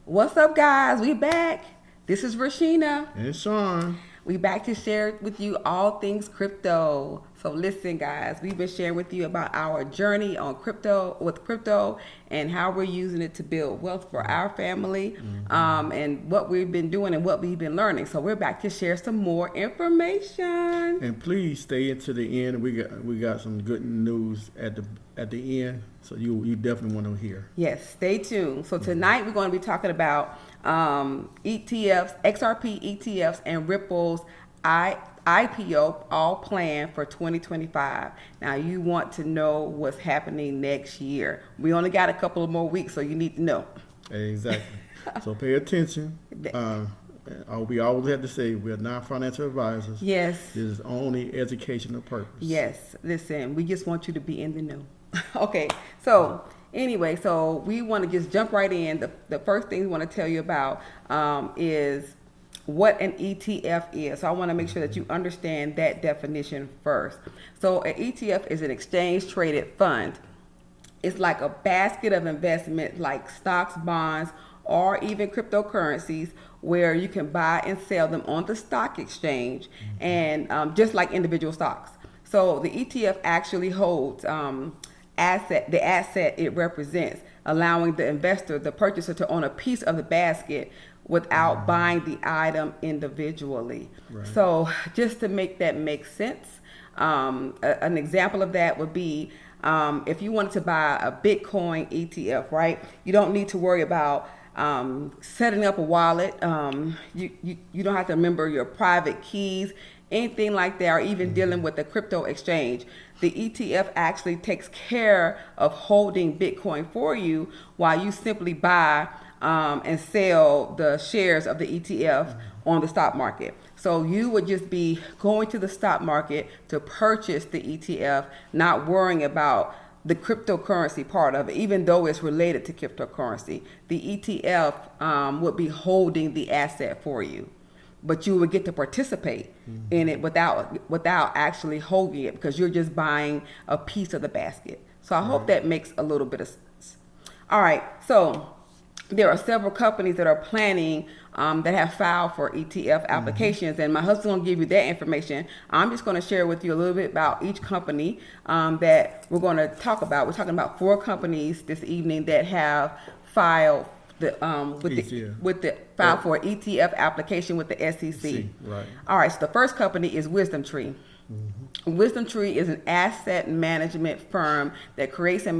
What's up, guys? We back. This is Rashina. And Sean. We back to share with you all things crypto. So listen, guys, we've been sharing with you about our journey on crypto and how we're using it to build wealth for our family, and what we've been doing and what we've been learning. So we're back to share some more information. And please stay into the end. We got some good news at the end, so you definitely want to hear. Yes, stay tuned. So tonight we're going to be talking about ETFs, XRP ETFs and Ripple's IPO, all planned for 2025. Now you want to know what's happening next year. We only got a couple of more weeks, so you need to know. Exactly. So pay attention. We always have to say we're not financial advisors. Yes. This is only educational purpose. Yes. Listen, we just want you to be in the know. Okay. So anyway, so we want to just jump right in. The first thing we want to tell you about is what an ETF is. So I want to make sure that you understand that definition first. So an ETF is an exchange traded fund. It's like a basket of investment like stocks, bonds, or even cryptocurrencies where you can buy and sell them on the stock exchange, and just like individual stocks. So the ETF actually holds the asset it represents, allowing the investor, the purchaser, to own a piece of the basket without buying the item individually. Right. So just to make that make sense, an example of that would be if you wanted to buy a Bitcoin ETF, right? You don't need to worry about setting up a wallet. You don't have to remember your private keys, anything like that, or even dealing with the crypto exchange. The ETF actually takes care of holding Bitcoin for you while you simply buy and sell the shares of the ETF on the stock market. So you would just be going to the stock market to purchase the ETF, not worrying about the cryptocurrency part of it, even though it's related to cryptocurrency. The ETF would be holding the asset for you, but you would get to participate in it without actually holding it, because you're just buying a piece of the basket. So I hope that makes a little bit of sense. All right, so there are several companies that are planning that have filed for ETF applications, and my husband's going to give you that information. I'm just going to share with you a little bit about each company that we're going to talk about. We're talking about 4 companies this evening that have filed with the file for ETF application with the SEC. Right. All right. So the first company is Wisdom Tree. Wisdom Tree is an asset management firm that creates and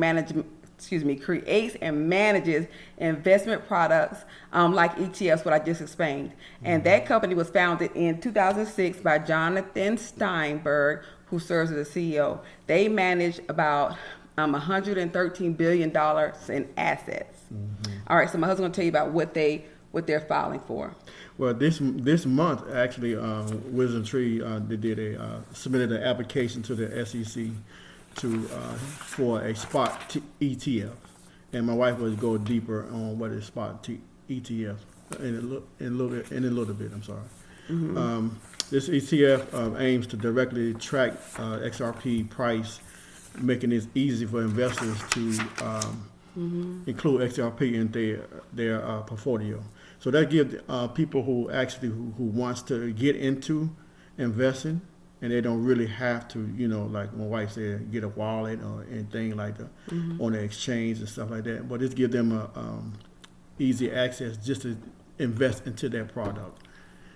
manages investment products like ETFs, what I just explained. And that company was founded in 2006 by Jonathan Steinberg, who serves as the CEO. They manage about $113 billion in assets. All right, so my husband's going to tell you about what they're filing for. Well, this month actually, Wisdom Tree submitted an application to the SEC for a spot ETF, and my wife will go deeper on what is spot ETF in a little bit. I'm sorry. This ETF aims to directly track XRP price, making it easy for investors to include XRP in their portfolio. So that gives people who wants to get into investing, and they don't really have to, like my wife said, get a wallet or anything like that on the exchange and stuff like that. But it gives them easy access just to invest into their product.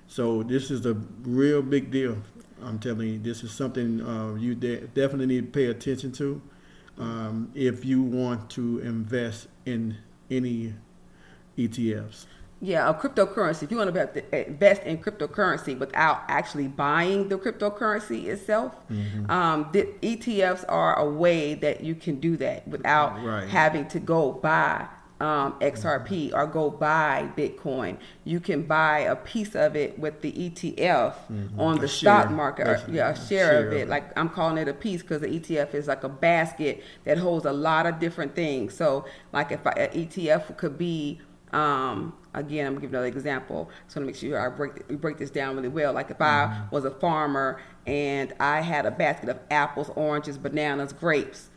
So this is a real big deal. I'm telling you, this is something you definitely need to pay attention to if you want to invest in any ETFs. Yeah, a cryptocurrency. If you want to invest in cryptocurrency without actually buying the cryptocurrency itself, the ETFs are a way that you can do that without having to go buy XRP or go buy Bitcoin. You can buy a piece of it with the ETF on the stock market, or a share of it. Like I'm calling it a piece because the ETF is like a basket that holds a lot of different things. So like if an ETF could be again, I'm gonna give another example. So to make sure we break this down really well. Like if I was a farmer and I had a basket of apples, oranges, bananas, grapes,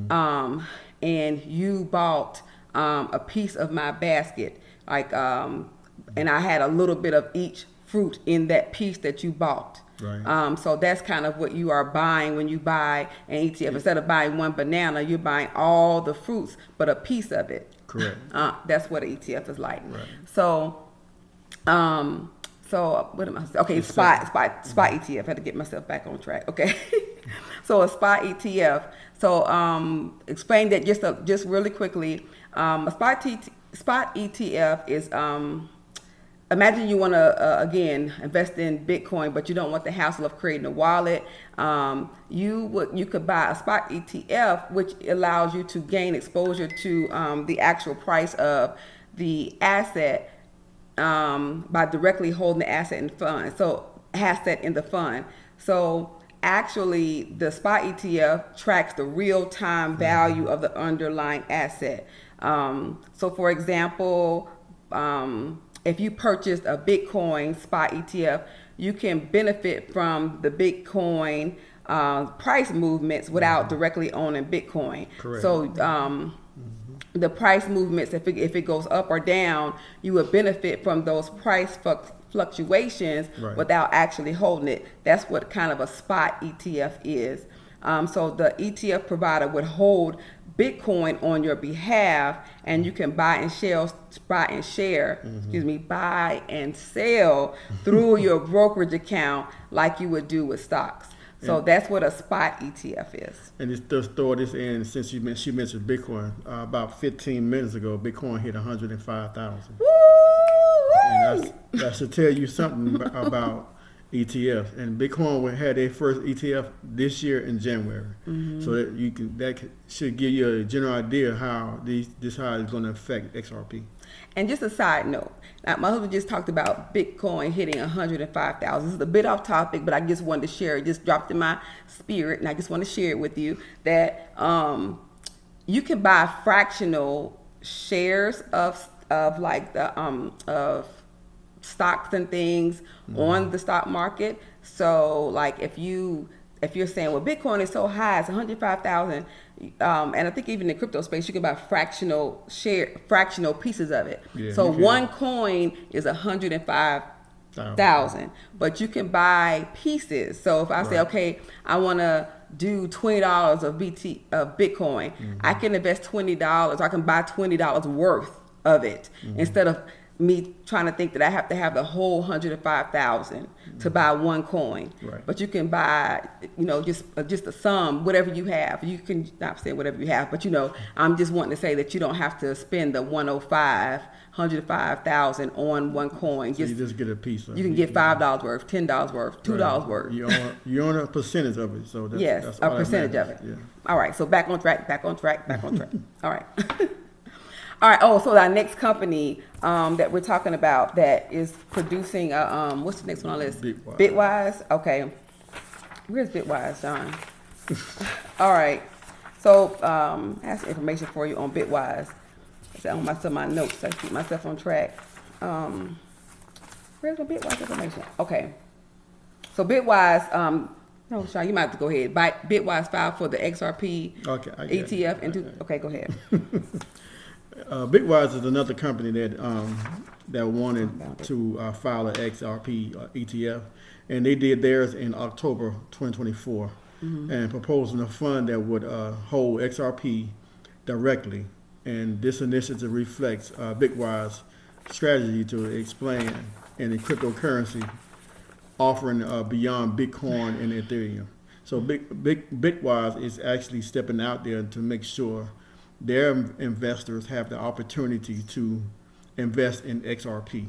and you bought a piece of my basket, like, and I had a little bit of each fruit in that piece that you bought. Right. So that's kind of what you are buying when you buy an ETF. Instead of buying one banana, you're buying all the fruits, but a piece of it. Correct. That's what an ETF is like. Right. So, so what am I? Okay, spot ETF. I had to get myself back on track. Okay, so a spot ETF. So explain that just really quickly. A spot ETF is imagine you want to again invest in Bitcoin, but you don't want the hassle of creating a wallet. You could buy a spot ETF, which allows you to gain exposure to the actual price of the asset by directly holding the asset in the fund. So actually, the spot ETF tracks the real-time value of the underlying asset. So for example, if you purchased a Bitcoin spot ETF, you can benefit from the Bitcoin price movements without directly owning Bitcoin. Correct. So the price movements, if it goes up or down, you would benefit from those price fluctuations Right. without actually holding it. That's what kind of a spot ETF is. So the ETF provider would hold Bitcoin on your behalf, and you can buy and sell through your brokerage account like you would do with stocks. So that's what a spot ETF is. And just throw this in, since she mentioned Bitcoin, about 15 minutes ago, Bitcoin hit 105,000. And that should tell you something about ETFs. And Bitcoin had their first ETF this year in January. So that should give you a general idea how this how it's going to affect XRP. And just a side note, now my husband just talked about Bitcoin hitting 105,000. This is a bit off topic, but I just wanted to share it. Just dropped in my spirit, and I just want to share it with you that you can buy fractional shares of like the of stocks and things on the stock market. So like if you're saying, well, Bitcoin is so high, it's 105,000, and I think even in the crypto space, you can buy fractional pieces of it. Yeah, so one coin is 105,000, but you can buy pieces. So if I say, okay, I want to do $20 of Bitcoin, I can invest $20. I can buy $20 worth of it instead of me trying to think that I have to have the whole 105,000 to buy one coin. Right. But you can buy, just a sum, whatever you have. You can not say whatever you have, but I'm just wanting to say that you don't have to spend the 105,000 on one coin. So you just get a piece of it. You can get $5 worth, $10 worth, $2 worth. You own a percentage of it. So that's a percentage of it. Yeah. All right. So back on track. All right. All right. Oh, so our next company that we're talking about that is producing what's the next one on the list? Bitwise. Okay. Where's Bitwise, John? All right. So I have some information for you on Bitwise. It's on my notes. I keep myself on track. Where's my Bitwise information? Okay. So Bitwise. No, Sean, you might have to go ahead. Bitwise filed for the XRP ETF. Okay, go ahead. Bitwise is another company that wanted to file an XRP ETF, and they did theirs in October 2024, and proposing a fund that would hold XRP directly. And this initiative reflects Bitwise strategy to expand in the cryptocurrency offering beyond Bitcoin and Ethereum. So Bitwise is actually stepping out there to make sure their investors have the opportunity to invest in XRP.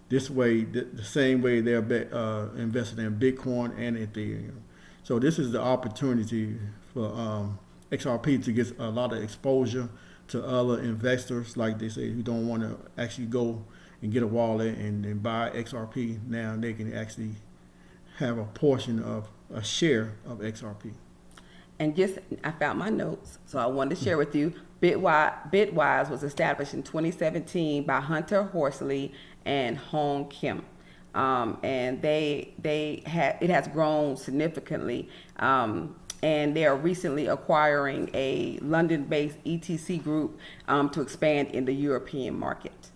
This way, the same way they're invested in Bitcoin and Ethereum. So this is the opportunity for XRP to get a lot of exposure to other investors, like they say, who don't want to actually go and get a wallet and buy XRP. Now they can actually have a portion of a share of XRP. And I found my notes, so I wanted to share with you. Bitwise was established in 2017 by Hunter Horsley and Hong Kim, and it has grown significantly. and they are recently acquiring a London-based ETC group to expand in the European market.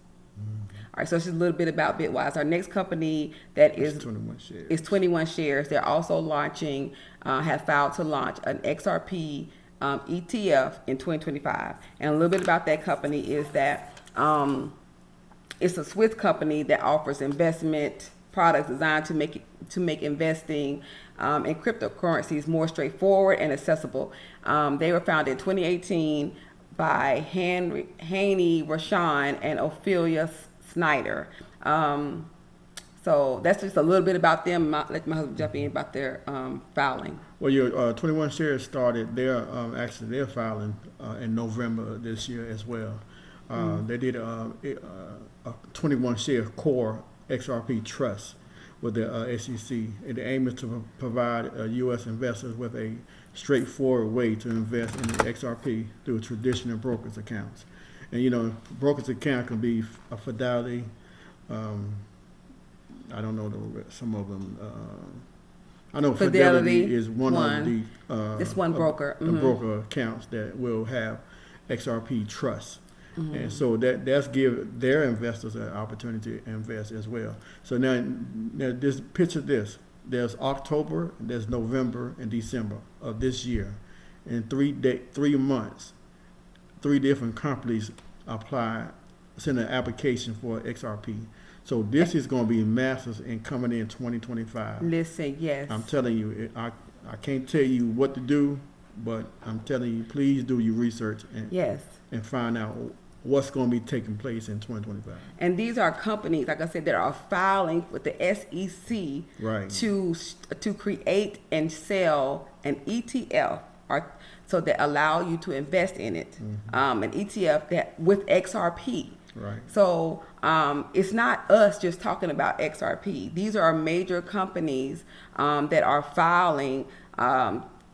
All right, so it's just a little bit about Bitwise. Our next company that is 21 shares. Is 21 shares. They're also launching, have filed to launch an XRP ETF in 2025. And a little bit about that company is that it's a Swiss company that offers investment products designed to make investing in cryptocurrencies more straightforward and accessible. They were founded in 2018 by Haney Rashan and Ophelia Snyder. So that's just a little bit about them. I'll let my husband jump in about their filing. Well, your 21 shares started. They're filing in November this year as well. They did a 21 share core XRP trust with the SEC. And the aim is to provide U.S. investors with a straightforward way to invest in the XRP through traditional brokers accounts. And brokers account can be a Fidelity. I don't know some of them. I know Fidelity is one of the this one broker broker accounts that will have XRP trusts. And so that's give their investors an opportunity to invest as well. So now this picture this. There's October, there's November, and December of this year. In 3 months, 3 different companies send an application for XRP. So this is going to be massive and coming in 2025. Listen, yes. I'm telling you, I can't tell you what to do, but I'm telling you, please do your research and find out what's going to be taking place in 2025. And these are companies, like I said, that are filing with the SEC to create and sell an ETF, so that allow you to invest in it. An ETF that with XRP. Right. So it's not us just talking about XRP. These are major companies that are filing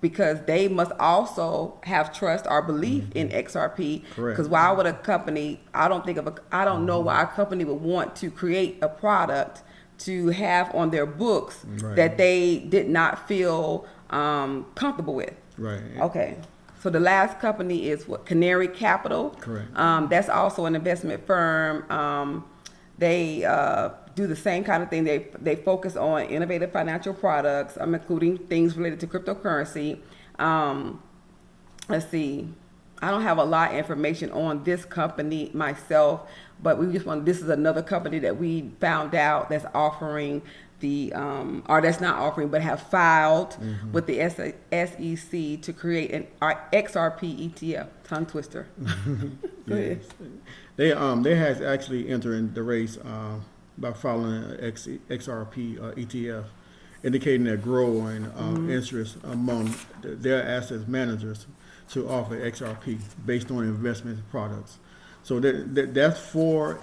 because they must also have trust or belief in XRP. Correct. Because why would a company? I don't know why a company would want to create a product to have on their books that they did not feel comfortable with. Right. Okay. So the last company is Canary Capital. Correct. That's also an investment firm. They do the same kind of thing. They focus on innovative financial products, including things related to cryptocurrency. Let's see. I don't have a lot of information on this company myself, but this is another company that we found out that's offering or that's not offering, but have filed with the SEC to create an XRP ETF. Tongue twister. Go ahead. They has actually entered the race by filing an XRP ETF, indicating their growing interest among their asset managers to offer XRP based on investment products. So that's for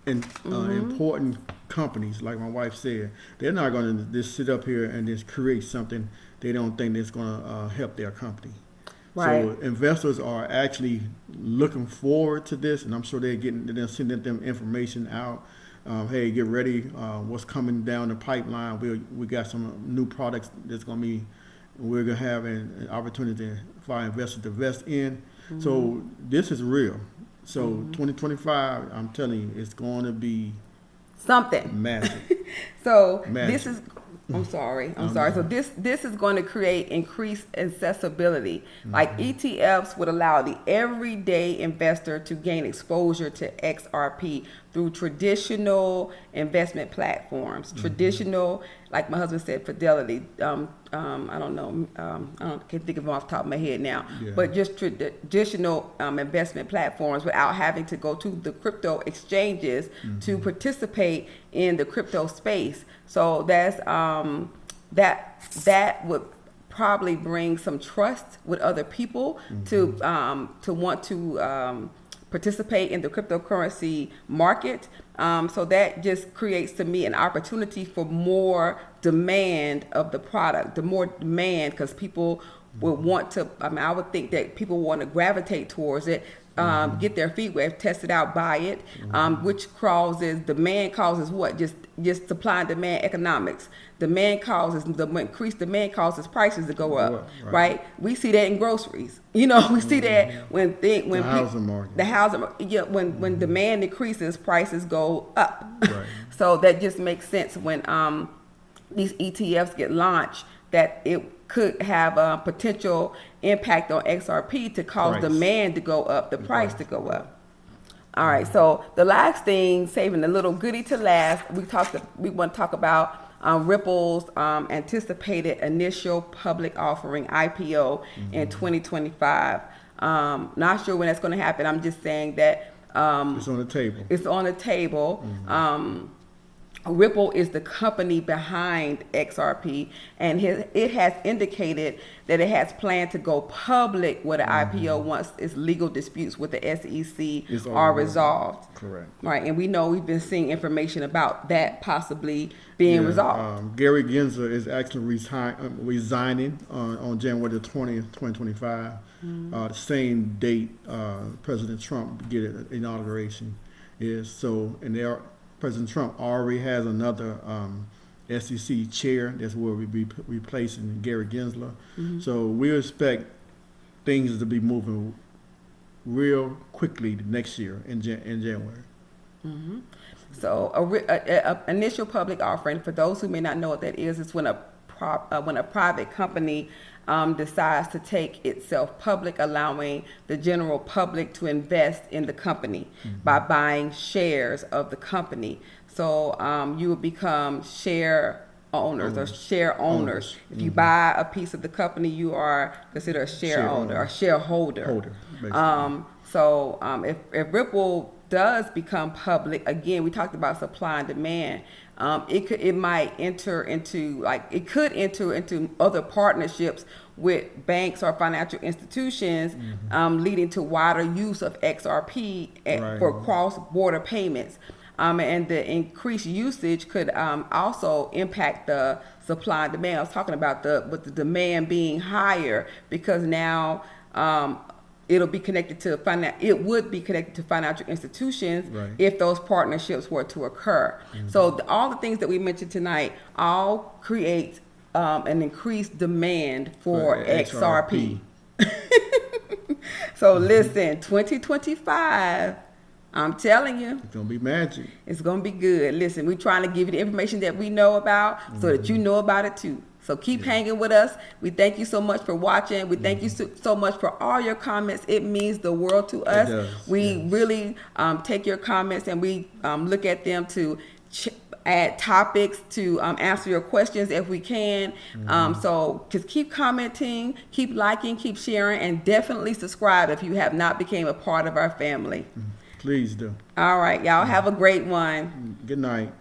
important companies, like my wife said. They're not going to just sit up here and just create something they don't think that's going to help their company. Right. So investors are actually looking forward to this, and I'm sure they're sending them information out. Hey, get ready. What's coming down the pipeline? We got some new products that's going to be. We're going to have an opportunity for our investors to invest in. So this is real. So 2025, I'm telling you, it's going to be something massive. So this is. I'm sorry. So this is going to create increased accessibility. Like ETFs would allow the everyday investor to gain exposure to XRP through traditional investment platforms. Traditional, like my husband said, Fidelity. I don't know. I can't think of them off the top of my head now. Yeah. But just traditional investment platforms without having to go to the crypto exchanges to participate in the crypto space. So that's that would probably bring some trust with other people to want to participate in the cryptocurrency market. So that just creates to me an opportunity for more demand of the product, the more demand, because people will want to, I would think that people want to gravitate towards it get their feet wet, test it out, buy it, which causes demand causes what? Just supply and demand economics. Demand causes the increased demand causes prices to go up, right? We see that in groceries. We see that when the housing market. The housing, when demand increases, prices go up. Right. So that just makes sense when these ETFs get launched, that it could have a potential impact on XRP to cause demand to go up, the price to go up. All right, so the last thing, saving a little goodie to last, we want to talk about Ripple's anticipated initial public offering, IPO, in 2025. Not sure when that's going to happen. I'm just saying that it's on the table. It's on the table. Ripple is the company behind XRP, and it has indicated that it has planned to go public with an IPO once its legal disputes with the SEC are resolved. Correct. Right, and we know we've been seeing information about that possibly being resolved. Gary Gensler is actually resigning on January the 20th, 2025, the same date President Trump get an inauguration is. So, and President Trump already has another SEC chair that's where we'll be replacing Gary Gensler. So we expect things to be moving real quickly next year in January. So a initial public offering, for those who may not know what that is when a private company decides to take itself public, allowing the general public to invest in the company by buying shares of the company. So you will become share owners or share owners. If you buy a piece of the company, you are considered a share owner or shareholder. So if Ripple does become public, again, we talked about supply and demand. It could enter into other partnerships with banks or financial institutions, leading to wider use of XRP for cross-border payments. And the increased usage could also impact the supply and demand. I was talking about with the demand being higher, because now it would be connected to financial institutions if those partnerships were to occur. So all the things that we mentioned tonight all create an increased demand for XRP. So listen, 2025, I'm telling you, it's gonna be magic. It's gonna be good. Listen, we're trying to give you the information that we know about so that you know about it too. So keep hanging with us. We thank you so much for watching. We thank you so much for all your comments. It means the world to us. It does. We really take your comments and we look at them to add topics to answer your questions if we can. So just keep commenting, keep liking, keep sharing, and definitely subscribe if you have not become a part of our family. Please do. All right, y'all have a great one. Good night.